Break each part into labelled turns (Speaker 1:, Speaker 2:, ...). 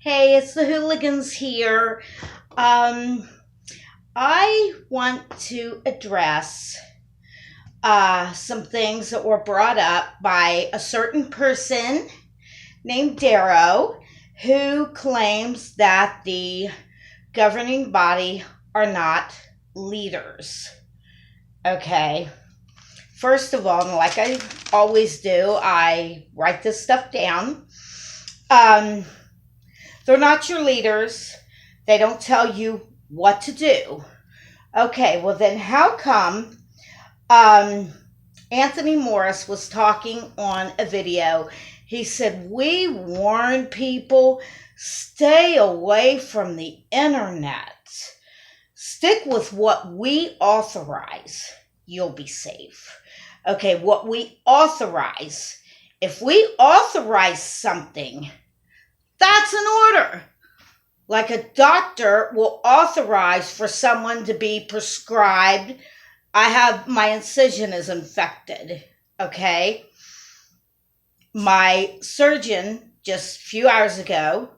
Speaker 1: Hey, it's the hooligans here. I want to address some things that were brought up by a certain person named Daro who claims that the governing body are not leaders. Okay. First of all, like I always do, I write this stuff down. They're not your leaders. They don't tell you what to do. Okay, well then how come Anthony Morris was talking on a video? He said, we warn people, stay away from the internet. Stick with what we authorize. You'll be safe. Okay, what we authorize. If we authorize something, that's an order. Like a doctor will authorize for someone to be prescribed. My incision is infected. Okay. My surgeon just a few hours ago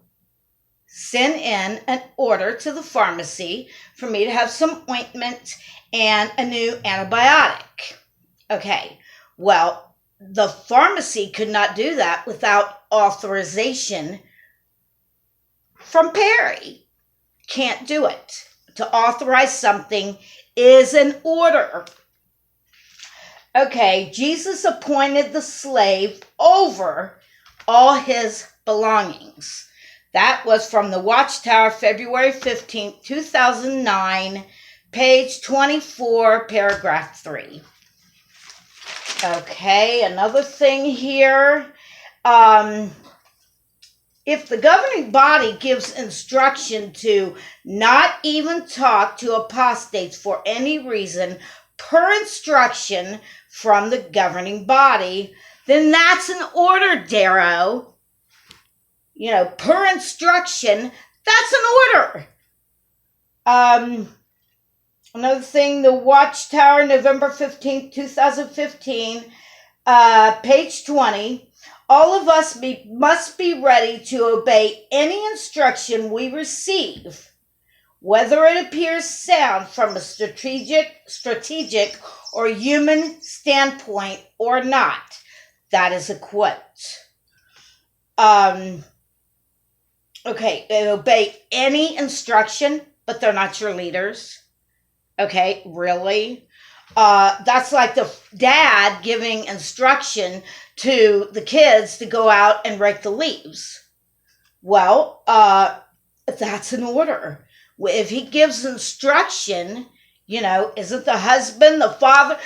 Speaker 1: sent in an order to the pharmacy for me to have some ointment and a new antibiotic. Okay. Well, the pharmacy could not do that without authorization from Perry. Can't do it. To authorize something is an order. Okay, Jesus appointed the slave over all his belongings. That was from the Watchtower, February 15th, 2009, page 24, paragraph 3. Okay, another thing here. If the governing body gives instruction to not even talk to apostates for any reason per instruction from the governing body, then that's an order, Daro. Per instruction, that's an order. Another thing, the Watchtower, November 15th, 2015, page 20. All of us must be ready to obey any instruction we receive, whether it appears sound from a strategic or human standpoint or not. That is a quote. Okay, they obey any instruction, but they're not your leaders. Okay, really? That's like the dad giving instruction to the kids to go out and rake the leaves. Well, that's an order. If he gives instruction, isn't the husband, the father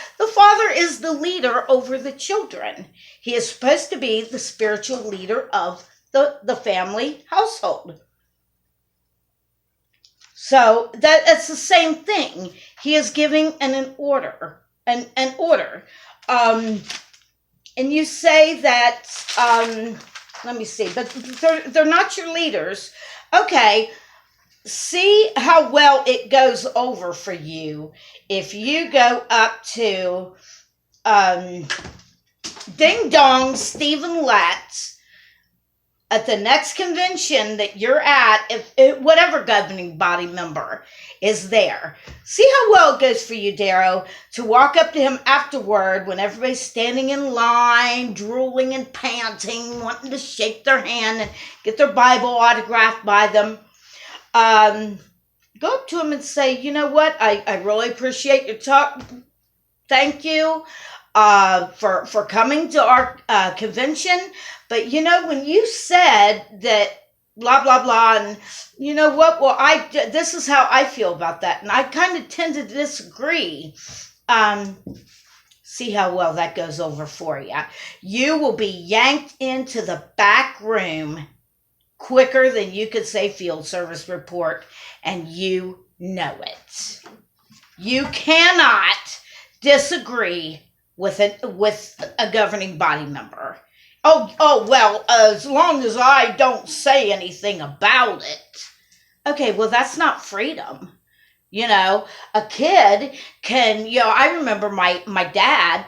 Speaker 1: is the leader over the children. He is supposed to be the spiritual leader of the family household. So that's the same thing. He is giving an order, an order. And you say that, let me see, but they're not your leaders. Okay, see how well it goes over for you if you go up to Ding Dong Stephen Latz at the next convention that you're at, if whatever governing body member is there. See how well it goes for you, Daro, to walk up to him afterward when everybody's standing in line, drooling and panting, wanting to shake their hand and get their Bible autographed by them. Go up to him and say, you know what, I really appreciate your talk. Thank you for coming to our convention. But when you said that blah, blah, blah, and you know what? Well, this is how I feel about that. And I kind of tend to disagree. See how well that goes over for you. You will be yanked into the back room quicker than you could say field service report, and you know it. You cannot disagree with a governing body member. Oh, well, as long as I don't say anything about it. Okay, well, that's not freedom. A kid can, I remember my dad,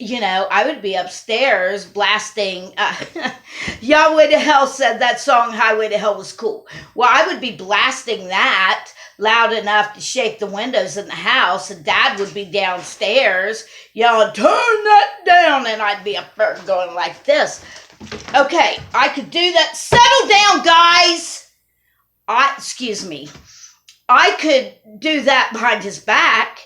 Speaker 1: I would be upstairs blasting. Yahweh to Hell said that song Highway to Hell was cool. Well, I would be blasting that loud enough to shake the windows in the house, and Dad would be downstairs yelling, "Turn that down," and I'd be up there going like this. Okay, I could do that. Settle down, guys. Excuse me. I could do that behind his back,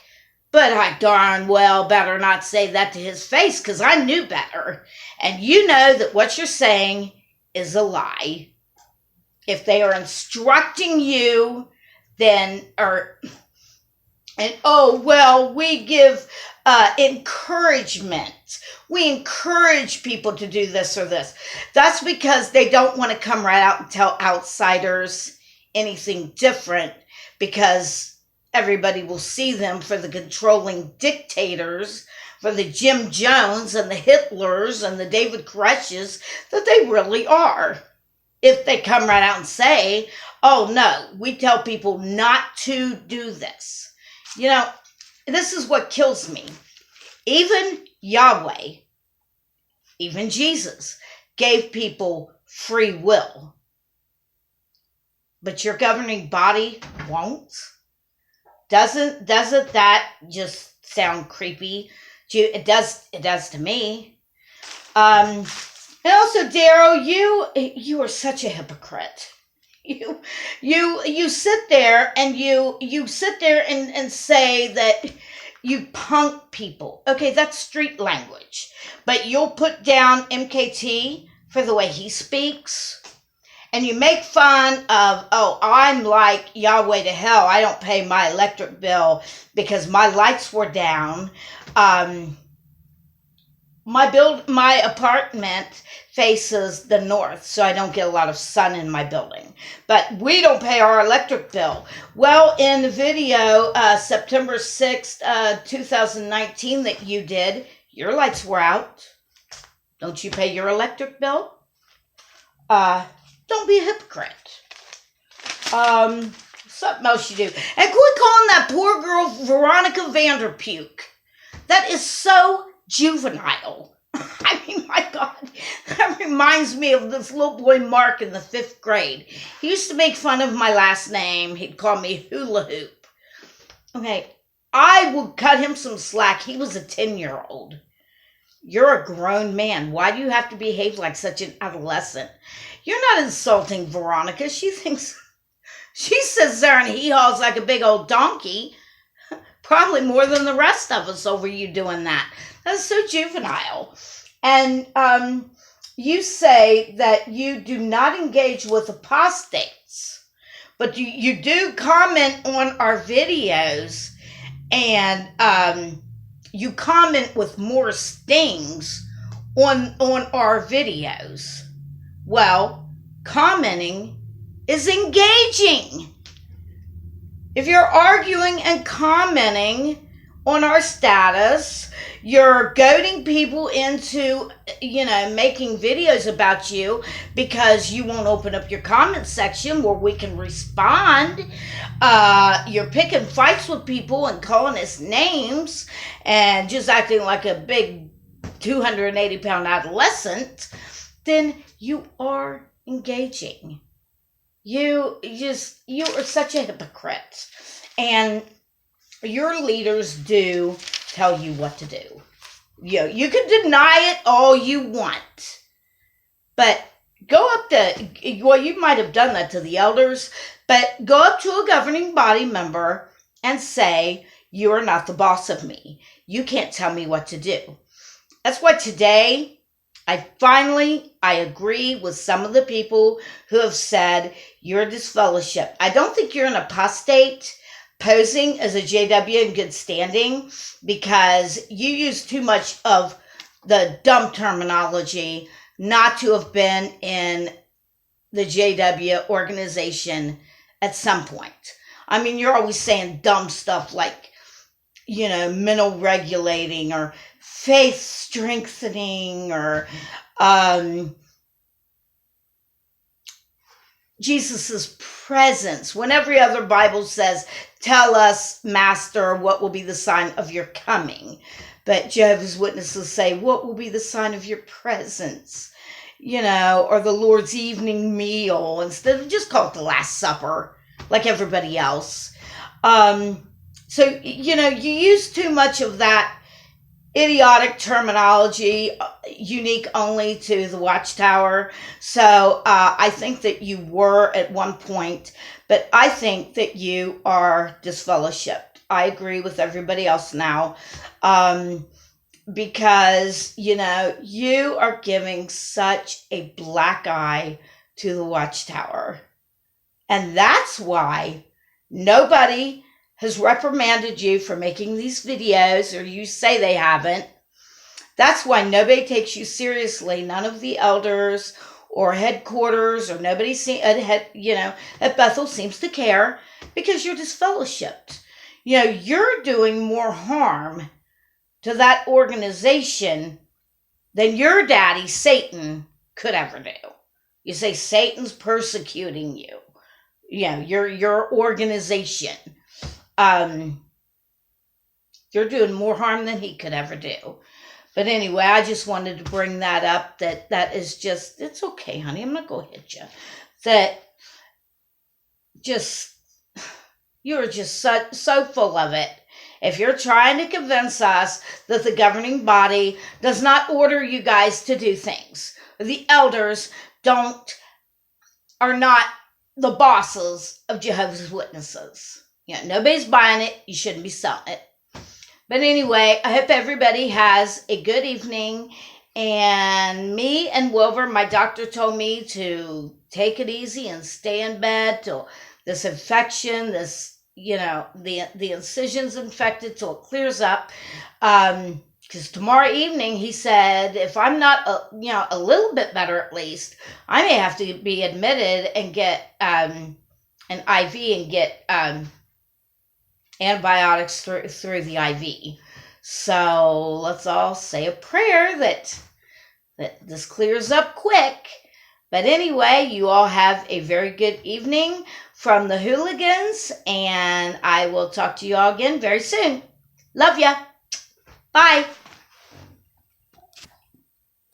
Speaker 1: but I darn well better not say that to his face, because I knew better. And you know that what you're saying is a lie. If they are instructing you, then, we give encouragement. We encourage people to do this or this. That's because they don't want to come right out and tell outsiders anything different, because everybody will see them for the controlling dictators, for the Jim Jones and the Hitlers and the David Koresh's that they really are. If they come right out and say, "Oh no, we tell people not to do this." This is what kills me. Even Yahweh, even Jesus, gave people free will. But your governing body won't? Doesn't that just sound creepy? It does to me. And also, Daro, you are such a hypocrite. You sit there and you sit there and say that you punk people. Okay, that's street language. But you'll put down MKT for the way he speaks. And you make fun of, I'm like Yahweh to Hell. I don't pay my electric bill because my lights were down. My apartment faces the north, so I don't get a lot of sun in my building. But we don't pay our electric bill. Well, in the video, September 6th, 2019 that you did, your lights were out. Don't you pay your electric bill? Don't be a hypocrite. Something else you do. And quit calling that poor girl Veronica Vanderpuke. That is so juvenile. I mean, my God, that reminds me of this little boy Mark in the 5th grade. He used to make fun of my last name. He'd call me Hula Hoop. Okay, I would cut him some slack. He was a 10-year-old. You're a grown man. Why do you have to behave like such an adolescent? You're not insulting Veronica. She sits there and hee-haws like a big old donkey. Probably more than the rest of us over you doing that. That's so juvenile. And you say that you do not engage with apostates, but you do comment on our videos, and you comment with more stings on our videos. Well, commenting is engaging. If you're arguing and commenting on our status, you're goading people into, making videos about you because you won't open up your comment section where we can respond. You're picking fights with people and calling us names and just acting like a big 280-pound adolescent. Then you are engaging. You are such a hypocrite. And your leaders do tell you what to do. You can deny it all you want. But go up to, you might have done that to the elders, but go up to a governing body member and say, "You are not the boss of me. You can't tell me what to do." That's why today, I agree with some of the people who have said you're a disfellowship. I don't think you're an apostate posing as a JW in good standing, because you use too much of the dumb terminology not to have been in the JW organization at some point. I mean, you're always saying dumb stuff like, mental regulating or faith strengthening or Jesus's presence, when every other Bible says, "Tell us, Master, what will be the sign of your coming." But Jehovah's Witnesses say, what will be the sign of your presence? Or the Lord's evening meal, instead of just call it the Last Supper, like everybody else. So, you use too much of that idiotic terminology, unique only to the Watchtower. So I think that you were at one point, but I think that you are disfellowshipped. I agree with everybody else now, because, you are giving such a black eye to the Watchtower. And that's why nobody has reprimanded you for making these videos, or you say they haven't. That's why nobody takes you seriously. None of the elders or headquarters or nobody at Bethel seems to care, because you're disfellowshipped. You're doing more harm to that organization than your daddy, Satan, could ever do. You say Satan's persecuting you. Your organization. You're doing more harm than he could ever do. But anyway, I just wanted to bring that up. That is just, it's okay, honey. I'm not going to hit you. You're just so full of it. If you're trying to convince us that the governing body does not order you guys to do things, the elders are not the bosses of Jehovah's Witnesses. Nobody's buying it. You shouldn't be selling it. But anyway, I hope everybody has a good evening. And me and Wilbur, my doctor told me to take it easy and stay in bed till this infection, the incision's infected, till it clears up. Because tomorrow evening, he said, if I'm not, a little bit better at least, I may have to be admitted and get an IV and get antibiotics through the IV. So let's all say a prayer that this clears up quick. But anyway, you all have a very good evening from the Hooligans, and I will talk to you all again very soon. Love ya. Bye.